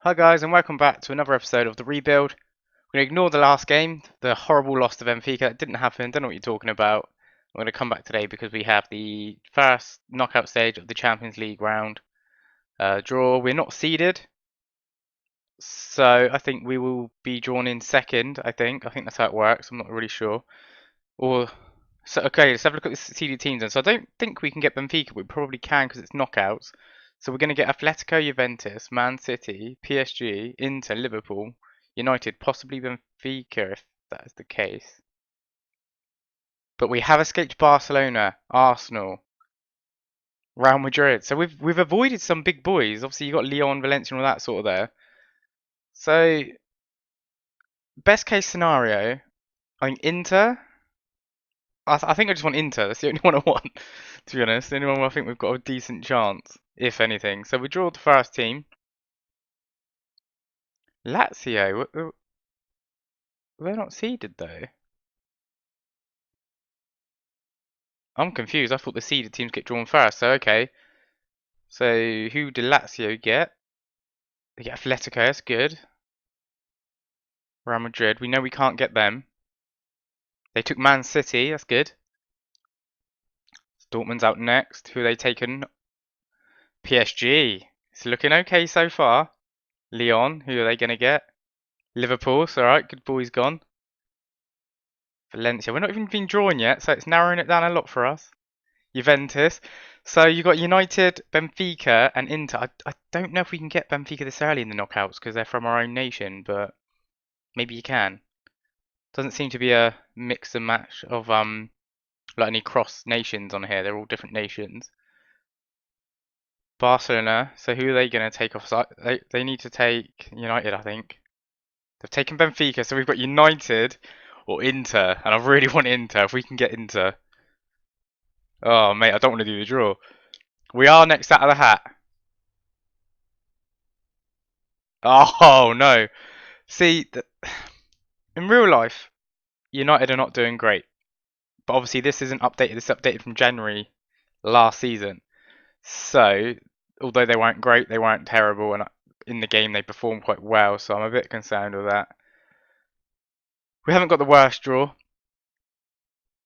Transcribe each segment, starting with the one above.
Hi guys, and welcome back to another episode of The Rebuild. We're going to ignore the last game, the horrible loss to Benfica. It didn't happen, don't know what you're talking about. I'm going to come back today because we have the first knockout stage of the Champions League round draw. We're not seeded, so I think we will be drawn in second, I think that's how it works, I'm not really sure. Or so okay, let's have a look at the seeded teams then. So I don't think we can get Benfica, but we probably can because it's knockouts. So we're going to get Atletico, Juventus, Man City, PSG, Inter, Liverpool, United, possibly Benfica if that is the case. But we have escaped Barcelona, Arsenal, Real Madrid. So we've avoided some big boys. Obviously you got Lyon, Valencia, and all that sort of there. So best case scenario, I think Inter. I think I just want Inter. That's the only one I want, to be honest. The only one where I think we've got a decent chance, if anything. So we draw the first team. Lazio, they're not seeded though. I'm confused. I thought the seeded teams get drawn first. So okay. So who did Lazio get? They get Atletico. That's good. Real Madrid. We know we can't get them. They took Man City. That's good. Dortmund's out next. Who are they taken? PSG. It's looking okay so far. Lyon. Who are they going to get? Liverpool. It's alright. Good boy's gone. Valencia. We're not even been drawn yet, so it's narrowing it down a lot for us. Juventus. So you got United, Benfica, and Inter. I don't know if we can get Benfica this early in the knockouts because they're from our own nation, but maybe you can. Doesn't seem to be a mix and match of like any cross nations on here. They're all different nations. Barcelona. So who are they going to take off? So they need to take United, I think. They've taken Benfica, so we've got United or Inter, and I really want Inter. If we can get Inter. Oh mate, I don't want to do the draw. We are next out of the hat. Oh no. See, in real life, United are not doing great. But obviously this isn't updated. This is updated from January last season. So, although they weren't great, they weren't terrible, and in the game they performed quite well. So I'm a bit concerned with that. We haven't got the worst draw.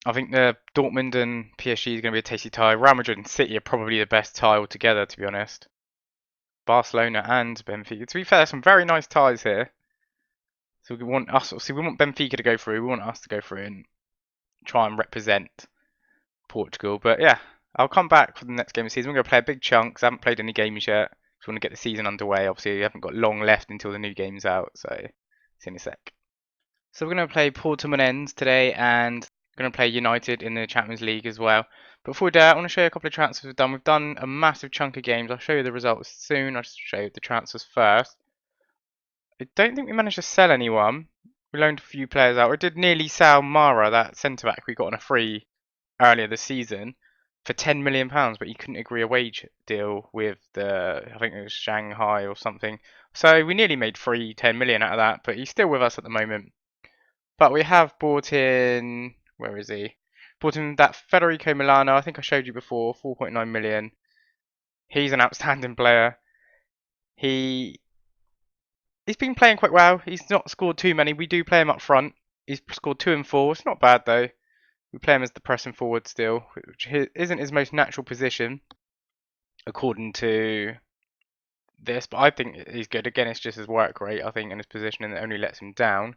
I think the Dortmund and PSG is going to be a tasty tie. Real Madrid and City are probably the best tie altogether, to be honest. Barcelona and Benfica. To be fair, some very nice ties here. So we want us. See, we want Benfica to go through. We want us to go through and try and represent Portugal. But yeah, I'll come back for the next game of the season. We're going to play a big chunk 'cause I haven't played any games yet. Just want to get the season underway. Obviously, we haven't got long left until the new game's out. So see in a sec. So we're going to play Portimonense today and we're going to play United in the Champions League as well. But before we do that, I want to show you a couple of transfers we've done. We've done a massive chunk of games. I'll show you the results soon. I'll just show you the transfers first. I don't think we managed to sell anyone. We loaned a few players out. We did nearly sell Mara, that centre back we got on a free earlier this season, for £10 million, but he couldn't agree a wage deal with I think it was Shanghai or something. So we nearly made free 10 million out of that, but he's still with us at the moment. But we have bought in, where is he? Bought in that Federico Milano. I think I showed you before, 4.9 million. He's an outstanding player. He's been playing quite well. He's not scored too many. We do play him up front. He's scored 2 and 4. It's not bad though. We play him as the pressing forward still, which isn't his most natural position, according to this. But I think he's good. Again, it's just his work rate, I think, and his positioning that only lets him down.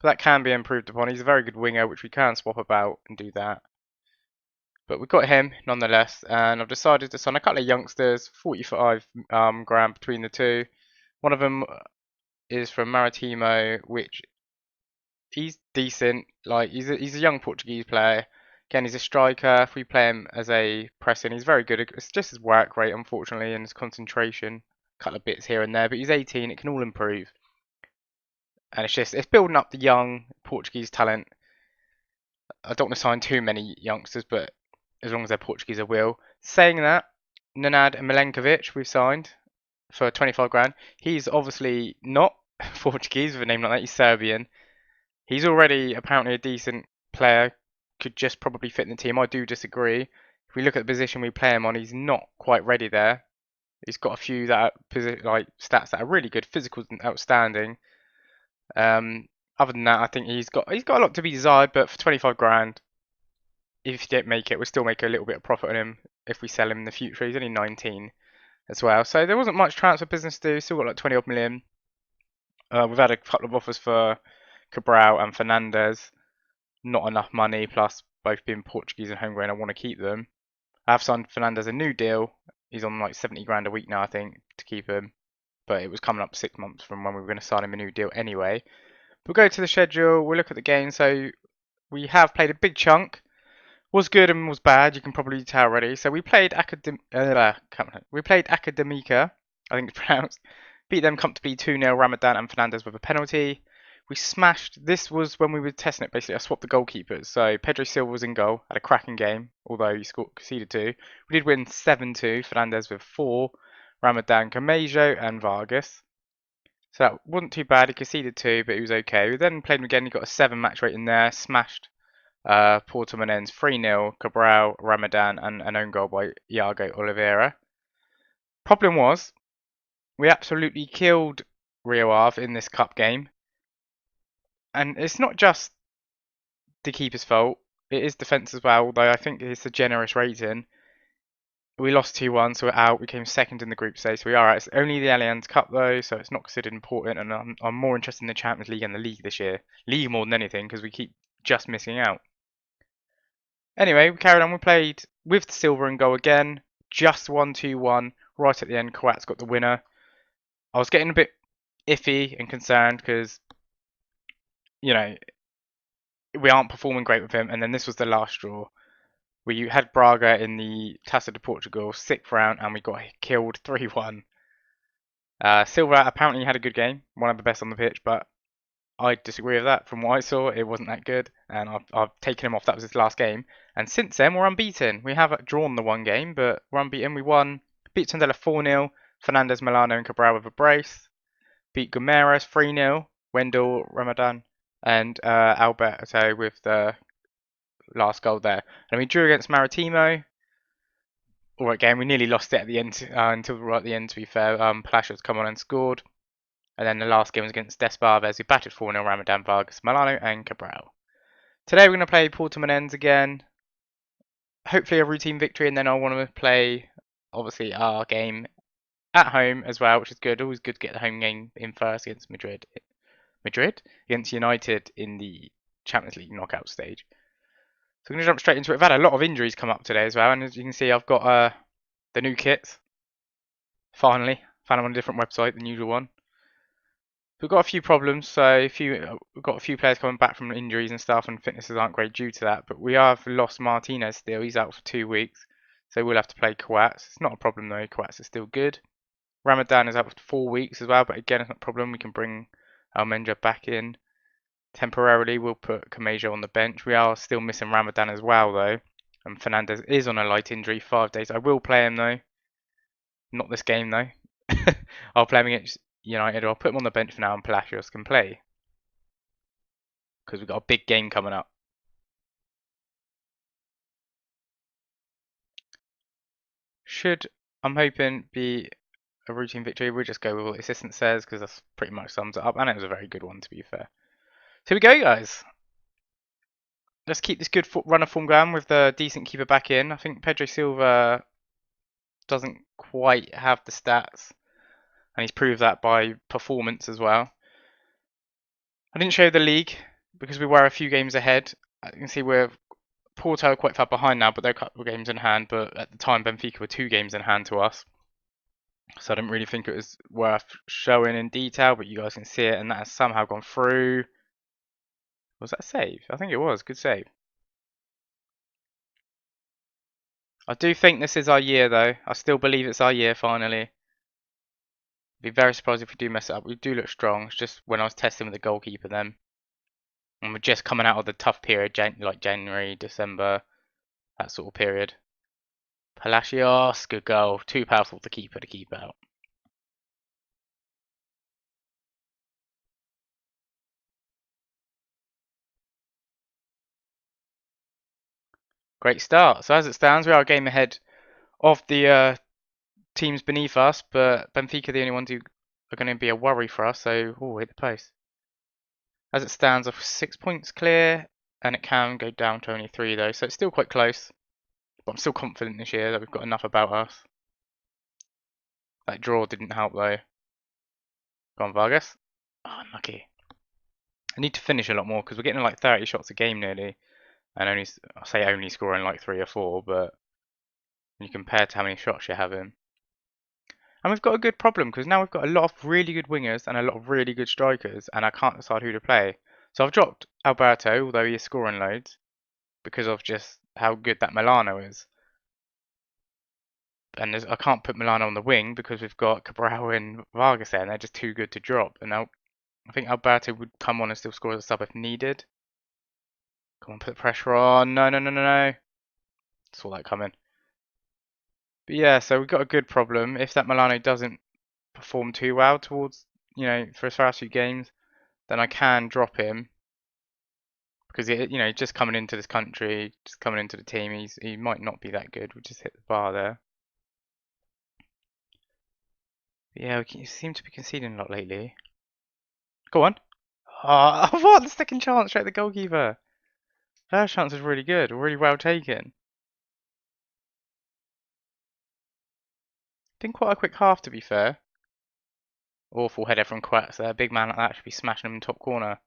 But that can be improved upon. He's a very good winger, which we can swap about and do that. But we've got him nonetheless, and I've decided to sign a couple of youngsters, 45 grand between the two. One of them is from Maritimo, which he's decent. Like he's a young Portuguese player. Again, he's a striker. If we play him as a pressing, he's very good. It's just his work rate, unfortunately, and his concentration. A couple of bits here and there, but he's 18. It can all improve. And it's building up the young Portuguese talent. I don't want to sign too many youngsters, but as long as they're Portuguese, I will. Saying that, Nenad Milenkovic we've signed for 25 grand. He's obviously not Portuguese with a name like that. He's Serbian. He's already apparently a decent player. Could just probably fit in the team. I do disagree. If we look at the position we play him on, he's not quite ready there. He's got a few that are like stats that are really good, physicals and outstanding. Other than that, I think he's got a lot to be desired, but for 25 grand, if you don't make it, we'll still make a little bit of profit on him if we sell him in the future. He's only 19 as well, so there wasn't much transfer business to do. Still got like 20 odd million. We've had a couple of offers for Cabral and Fernandez. Not enough money, plus both being Portuguese and homegrown, I want to keep them. I have signed Fernandez a new deal. He's on like 70 grand a week now, I think, to keep him. But it was coming up 6 months from when we were going to sign him a new deal anyway. We'll go to the schedule. We'll look at the game. So we have played a big chunk. Was good and was bad. You can probably tell already. So we played Academica, I think it's pronounced. Beat them comfortably 2-0. Ramadan and Fernandez with a penalty. We smashed. This was when we were testing it. Basically, I swapped the goalkeepers. So Pedro Silva was in goal. Had a cracking game, although he conceded 2. We did win 7-2. Fernandez with 4. Ramadan, Camejo, and Vargas. So that wasn't too bad. He conceded 2, but he was okay. We then played him again. He got a 7 match rating there. Smashed Porto Menendez 3-0. Cabral, Ramadan, and an own goal by Iago Oliveira. Problem was, we absolutely killed Rio Ave in this cup game. And it's not just the keeper's fault. It is defence as well, although I think it's a generous rating. We lost 2-1, so we're out. We came second in the group stage, so we are out. It's only the Allianz Cup, though, so it's not considered important, and I'm more interested in the Champions League and the League this year. League more than anything, because we keep just missing out. Anyway, we carried on. We played with the silver and goal again. Just 1-2-1. Right at the end, Coates got the winner. I was getting a bit iffy and concerned because, you know, we aren't performing great with him, and then this was the last straw. We had Braga in the Taça de Portugal 6th round, and we got killed 3-1. Silva apparently had a good game, one of the best on the pitch, but I disagree with that. From what I saw, it wasn't that good, and I've taken him off. That was his last game, and since then we're unbeaten. We have drawn the one game, but we're unbeaten. We won, beat Tondela 4-0. Fernandez, Milano, and Cabral with a brace. Beat Gomeras 3-0. Wendell, Ramadan, and Alberto with the last goal there. And we drew against Maritimo. Alright game, we nearly lost it at the end until right at the end, to be fair. Palacios come on and scored. And then the last game was against Desbarves, who battered 4-0 Ramadan, Vargas, Milano, and Cabral. Today we're going to play Porto Menendez again. Hopefully a routine victory, and then I want to play, obviously, our game at home as well, which is good. Always good to get the home game in first against Madrid. Against United in the Champions League knockout stage. So I'm going to jump straight into it. I've had a lot of injuries come up today as well, and as you can see, I've got the new kits. Finally, found them on a different website than the usual one. We've got a few problems, so we've got a few players coming back from injuries and stuff, and fitnesses aren't great due to that. But we have lost Martinez still. He's out for 2 weeks, so we'll have to play Coates. It's not a problem though. Coates is still good. Ramadan is out for 4 weeks as well, but again, it's not a problem. We can bring Almendra back in. Temporarily, we'll put Camejo on the bench. We are still missing Ramadan as well, though. And Fernandez is on a light injury, 5 days. I will play him, though. Not this game, though. I'll play him against United. I'll put him on the bench for now, and Palacios can play. Because we've got a big game coming up. Should, I'm hoping, be a routine victory. We'll just go with what the assistant says, because that's pretty much sums it up. And it was a very good one, to be fair. So here we go, guys. Let's keep this good run of form going with the decent keeper back in. I think Pedro Silva doesn't quite have the stats, and he's proved that by performance as well. I didn't show the league because we were a few games ahead. You can see we're Porto are quite far behind now, but they're a couple of games in hand. But at the time, Benfica were 2 games in hand to us, so I didn't really think it was worth showing in detail. But you guys can see it, and that has somehow gone through. Was that a save? I think it was. Good save. I do think this is our year, though. I still believe it's our year, finally. Be very surprised if we do mess it up. We do look strong. It's just when I was testing with the goalkeeper then. And we're just coming out of the tough period, like January, December, that sort of period. Palacios, good goal. Too powerful to keep out. Great start. So as it stands, we are a game ahead of the teams beneath us, but Benfica are the only ones who are going to be a worry for us. So, oh, hit the post. As it stands, off 6 points clear, and it can go down to only 3 though, so it's still quite close. But I'm still confident this year that we've got enough about us. That draw didn't help though. Go on, Vargas. Oh, unlucky. I need to finish a lot more because we're getting like 30 shots a game nearly, and only I say only scoring like 3 or 4, but when you compare to how many shots you're having. And we've got a good problem because now we've got a lot of really good wingers and a lot of really good strikers, and I can't decide who to play. So I've dropped Alberto, although he is scoring loads, because of just how good that Milano is. And I can't put Milano on the wing because we've got Cabral and Vargas there, and they're just too good to drop. And now I think Alberto would come on and still score as a sub if needed. Come on, put the pressure on. No, no, no, no, no. Saw that coming. But yeah, so we've got a good problem. If that Milano doesn't perform too well towards, for his first few games, then I can drop him. Because, just coming into this country, just coming into the team, he might not be that good. We just hit the bar there. But yeah, we seem to be conceding a lot lately. Go on. Oh, what? The second chance straight at the goalkeeper. First chance was really good, really well taken. Been quite a quick half, to be fair. Awful header from Quats there. Big man like that should be smashing him in top corner.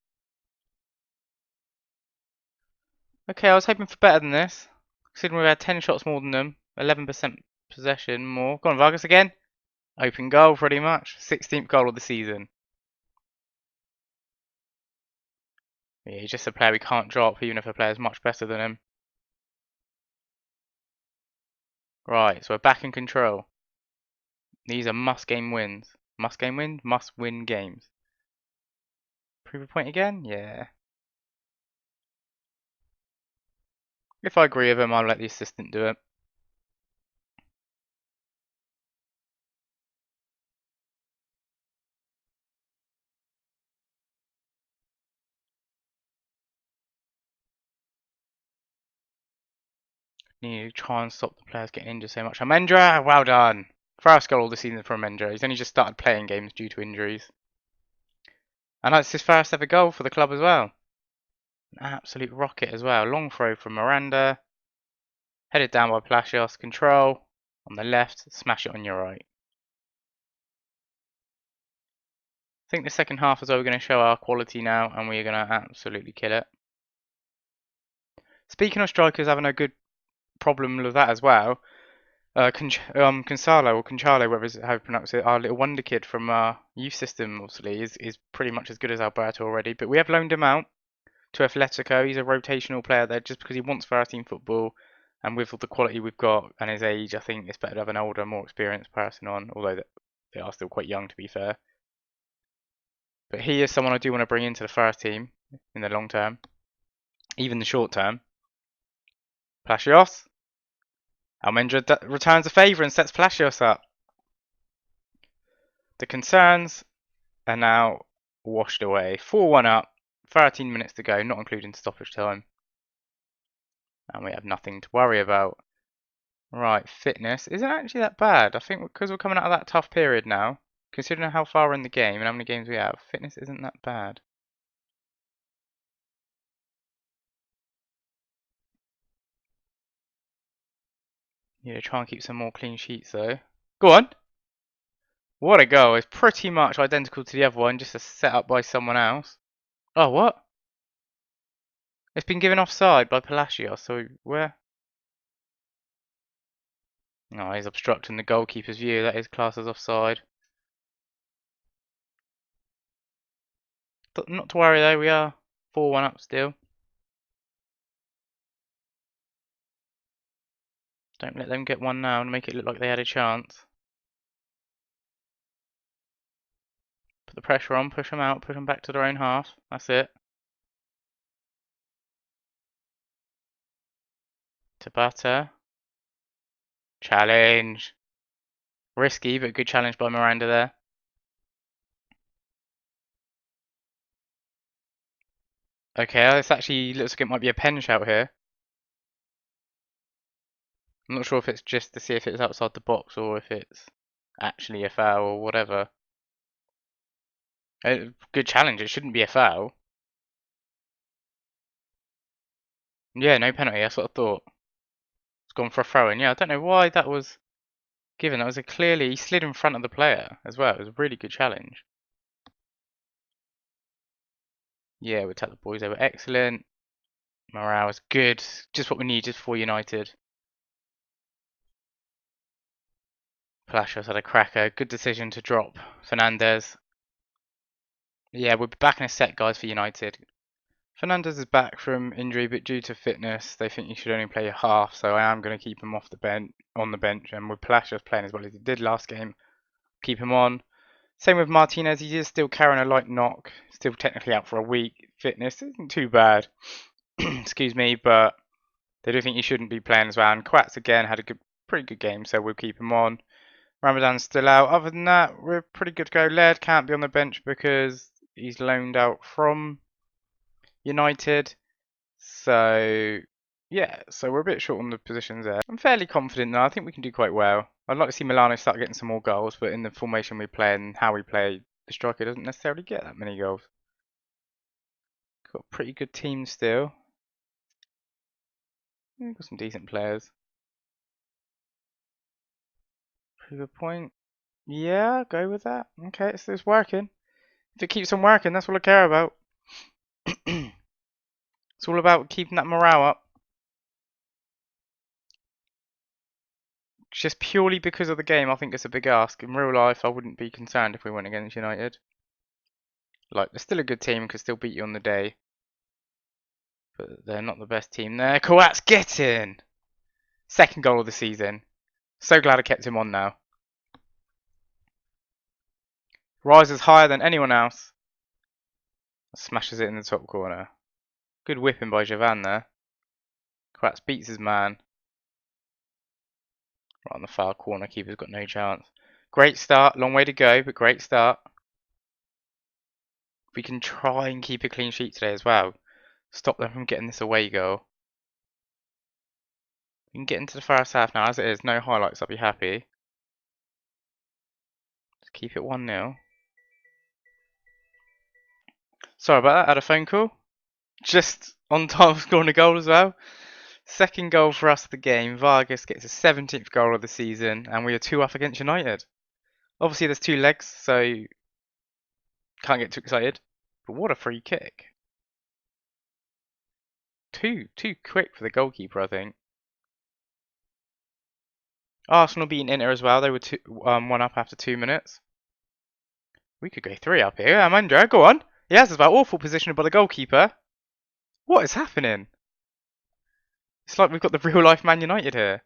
Okay, I was hoping for better than this. Considering we had 10 shots more than them. 11% possession more. Go on, Vargas again. Open goal, pretty much. 16th goal of the season. Yeah, he's just a player we can't drop, even if a player's much better than him. Right, so we're back in control. These are must-game wins. Must-game wins? Must-win games. Prove a point again? Yeah. If I agree with him, I'll let the assistant do it. Need to try and stop the players getting injured so much. Amendra, well done. First goal all the season for Amendra. He's only just started playing games due to injuries. And that's his first ever goal for the club as well. An absolute rocket as well. Long throw from Miranda. Headed down by Palacios. Control. On the left. Smash it on your right. I think the second half is where we're going to show our quality now. And we're going to absolutely kill it. Speaking of strikers having a good problem with that as well. Gonzalo or Conchalo, whatever is how you pronounce it, our little wonder kid from our youth system, obviously, is pretty much as good as Alberto already. But we have loaned him out to Atletico. He's a rotational player there just because he wants first team football. And with all the quality we've got and his age, I think it's better to have an older, more experienced person on, although they are still quite young to be fair. But he is someone I do want to bring into the first team in the long term, even the short term. Palacios. Almendra returns a favour and sets Palacios up. The concerns are now washed away. 4-1 up, 13 minutes to go, not including stoppage time. And we have nothing to worry about. Right, fitness isn't actually that bad. I think because we're coming out of that tough period now, considering how far we're in the game and how many games we have, fitness isn't that bad. Yeah, try and keep some more clean sheets though. Go on! What a goal. It's pretty much identical to the other one, just a set up by someone else. Oh, what? It's been given offside by Palacios, so where? No, he's obstructing the goalkeeper's view. That is classed as offside. Not to worry though, we are 4-1 up still. Don't let them get one now and make it look like they had a chance. Put the pressure on, push them out, push them back to their own half. That's it. Tabata. Challenge. Risky, but good challenge by Miranda there. Okay, this actually looks like it might be a pen shout here. I'm not sure if it's just to see if it's outside the box or if it's actually a foul or whatever. Good challenge. It shouldn't be a foul. Yeah, no penalty. That's what I thought. It's gone for a throw in. Yeah, I don't know why that was given. That was a clearly he slid in front of the player as well. It was a really good challenge. Yeah, we tapped the boys. They were excellent. Morale was good. Just what we needed for United. Palacios had a cracker. Good decision to drop Fernandez. Yeah, we'll be back in a sec, guys, for United. Fernandez is back from injury, but due to fitness, they think he should only play half. So I am going to keep him off the bench, and with Palacios playing as well as he did last game, keep him on. Same with Martinez. He is still carrying a light knock, still technically out for a week. Fitness isn't too bad, excuse me, but they do think he shouldn't be playing as well. And Quats again had a pretty good game, so we'll keep him on. Ramadan's still out. Other than that, we're pretty good to go. Laird can't be on the bench because he's loaned out from United. So, yeah, so we're a bit short on the positions there. I'm fairly confident now. I think we can do quite well. I'd like to see Milano start getting some more goals, but in the formation we play and how we play, the striker doesn't necessarily get that many goals. Got a pretty good team still. Yeah, got some decent players. Pretty good point. Yeah, go with that. Okay, it's working. If it keeps on working, that's all I care about. It's all about keeping that morale up. Just purely because of the game, I think it's a big ask. In real life, I wouldn't be concerned if we went against United. Like, they're still a good team, could still beat you on the day. But they're not the best team there. Coates, get in! Second goal of the season. So glad I kept him on now. Rises higher than anyone else. Smashes it in the top corner. Good whipping by Javan there. Coates beats his man. Right on the far corner, keeper's got no chance. Great start, long way to go, but great start. We can try and keep a clean sheet today as well. Stop them from getting this away goal. We can get into the first half now. As it is, no highlights, I'll be happy. Just keep it 1-0. Sorry about that, I had a phone call. Just on time of scoring a goal as well. Second goal for us of the game. Vargas gets his 17th goal of the season, and we are 2 up against United. Obviously, there's 2 legs, so can't get too excited. But what a free kick. Too quick for the goalkeeper, I think. Arsenal beating Inter as well. They were 1 up after 2 minutes. We could go 3 up here. Amandra, go on. He has us about awful position by the goalkeeper. What is happening? It's like we've got the real life Man United here.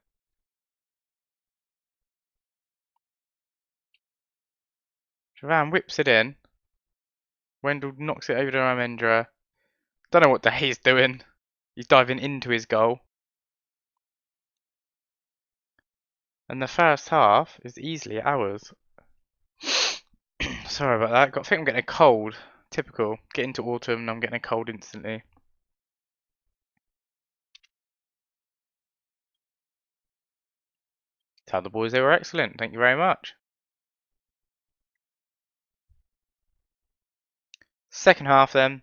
Javan whips it in. Wendell knocks it over to Amendra. Don't know what he's doing. He's diving into his goal. And the first half is easily ours. Sorry about that. I think I'm getting a cold. Typical. Get into autumn and I'm getting a cold instantly. Tell the boys they were excellent. Thank you very much. Second half then.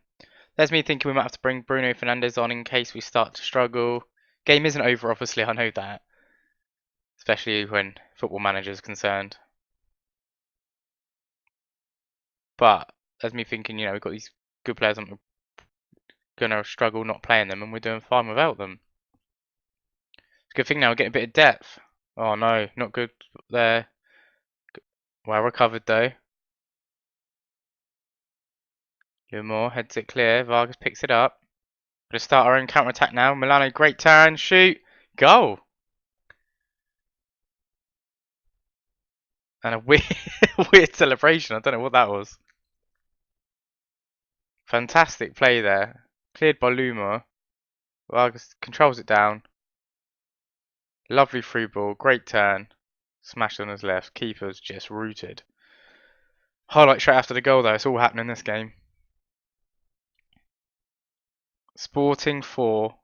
There's me thinking we might have to bring Bruno Fernandes on in case we start to struggle. Game isn't over, obviously, I know that. Especially when Football Manager is concerned. But there's me thinking, we've got these good players and we're going to struggle not playing them and we're doing fine without them. It's a good thing now we're getting a bit of depth. Oh no, not good there. Well recovered though. Lumore heads it clear. Vargas picks it up. Gonna start our own counter attack now. Milano, great turn, shoot, goal. And a weird, weird celebration. I don't know what that was. Fantastic play there. Cleared by Lumore. Vargas controls it down. Lovely through ball. Great turn. Smashed on his left. Keeper's just rooted. Highlight straight after the goal though. It's all happening this game. Sporting 4,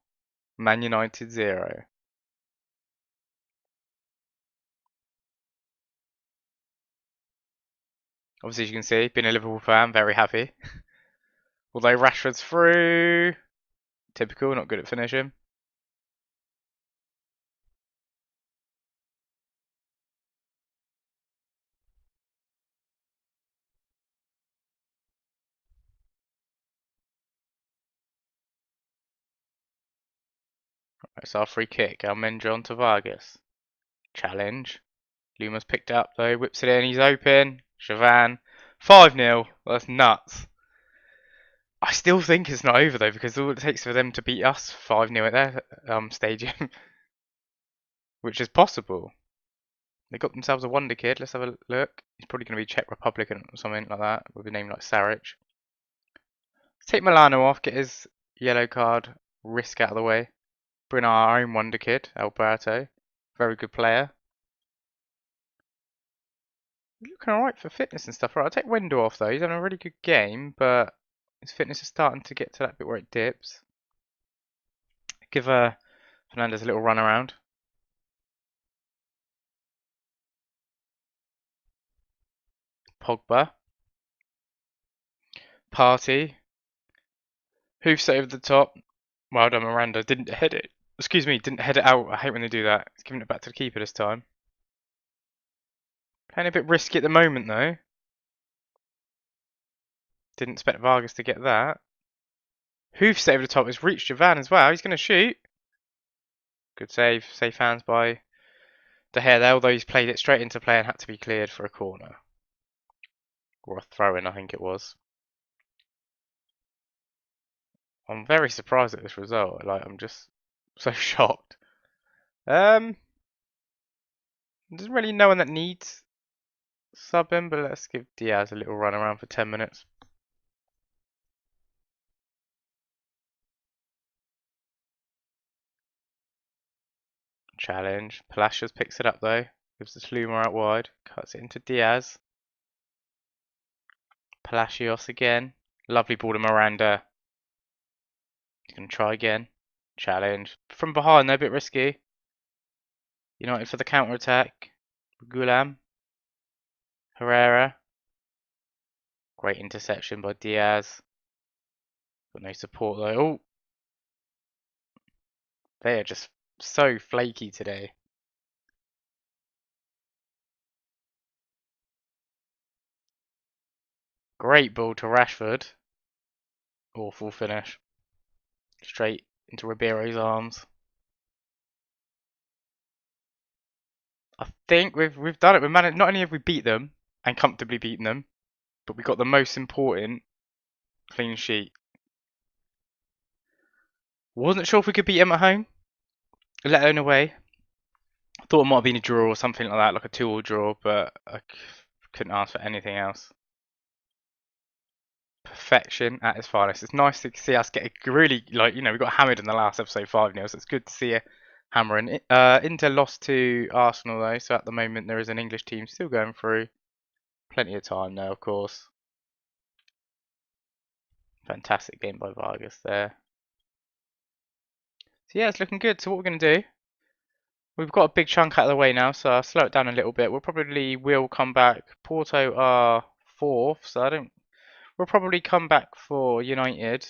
Man United 0. Obviously, as you can see, being a Liverpool fan, very happy. Although Rashford's through. Typical, not good at finishing. It's our free kick. Almendra onto Vargas. Challenge. Luma's picked up though, whips it in, he's open. Chavan. 5-0. That's nuts. I still think it's not over though, because all it takes for them to beat us 5-0 at their stadium, which is possible. They got themselves a wonder kid. Let's have a look. He's probably going to be Czech Republic or something like that, with a name like Saric. Let's take Milano off, get his yellow card risk out of the way. Bring our own wonder kid, Alberto. Very good player. He's looking alright for fitness and stuff. Right, I'll take Wendell off though. He's having a really good game, but his fitness is starting to get to that bit where it dips. Give Fernandez a little run around. Pogba. Party. Hoofs over the top. Well done, Miranda. Didn't head it. Excuse me, didn't head it out. I hate when they do that. He's giving it back to the keeper this time. Playing a bit risky at the moment though. Didn't expect Vargas to get that. Hoofs over the top. It's reached Javan as well. He's going to shoot. Good save. Safe hands by De Gea there, although he's played it straight into play and had to be cleared for a corner. Or a throw-in, I think it was. I'm very surprised at this result. Like, I'm just so shocked. There's really no one that needs subbing, but let's give Diaz a little run around for 10 minutes. Challenge. Palacios picks it up though. Gives the Sluma out wide. Cuts it into Diaz. Palacios again. Lovely ball to Miranda. He's going to try again. Challenge. From behind though, a bit risky. United for the counter attack. Gulam. Herrera. Great interception by Diaz. Got no support though. Oh! They are just so flaky today. Great ball to Rashford. Awful finish. Straight into Ribeiro's arms. I think we've done it. We've managed. Not only have we beat them and comfortably beaten them, but we got the most important clean sheet. Wasn't sure if we could beat them at home, let alone away. Thought it might have been a draw or something like that, like a 2-2 draw, but I couldn't ask for anything else. Perfection at its finest. It's nice to see us get a really, like, we got hammered in the last episode 5-0, so it's good to see a hammering. Inter lost to Arsenal though, so at the moment there is an English team still going through. Plenty of time though, of course. Fantastic game by Vargas there. So yeah, it's looking good. So what we're going to do, we've got a big chunk out of the way now, so I'll slow it down a little bit. Will come back. Porto are 4th, so we'll probably come back for United.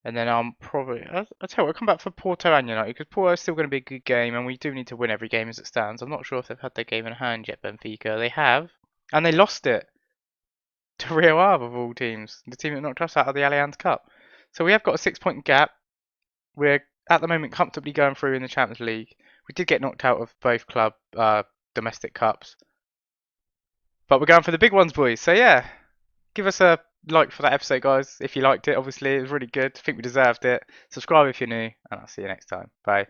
And then I'll tell you what, I'll come back for Porto and United, because Porto is still going to be a good game, and we do need to win every game as it stands. I'm not sure if they've had their game in hand yet, Benfica. They have, and they lost it to Rio Ave of all teams, the team that knocked us out of the Allianz Cup. So we have got a 6-point gap. We're at the moment comfortably going through in the Champions League. We did get knocked out of both club domestic cups, but we're going for the big ones, boys. So yeah, give us a like for that episode, guys, if you liked it. Obviously, it was really good. I think we deserved it. Subscribe if you're new, and I'll see you next time. Bye.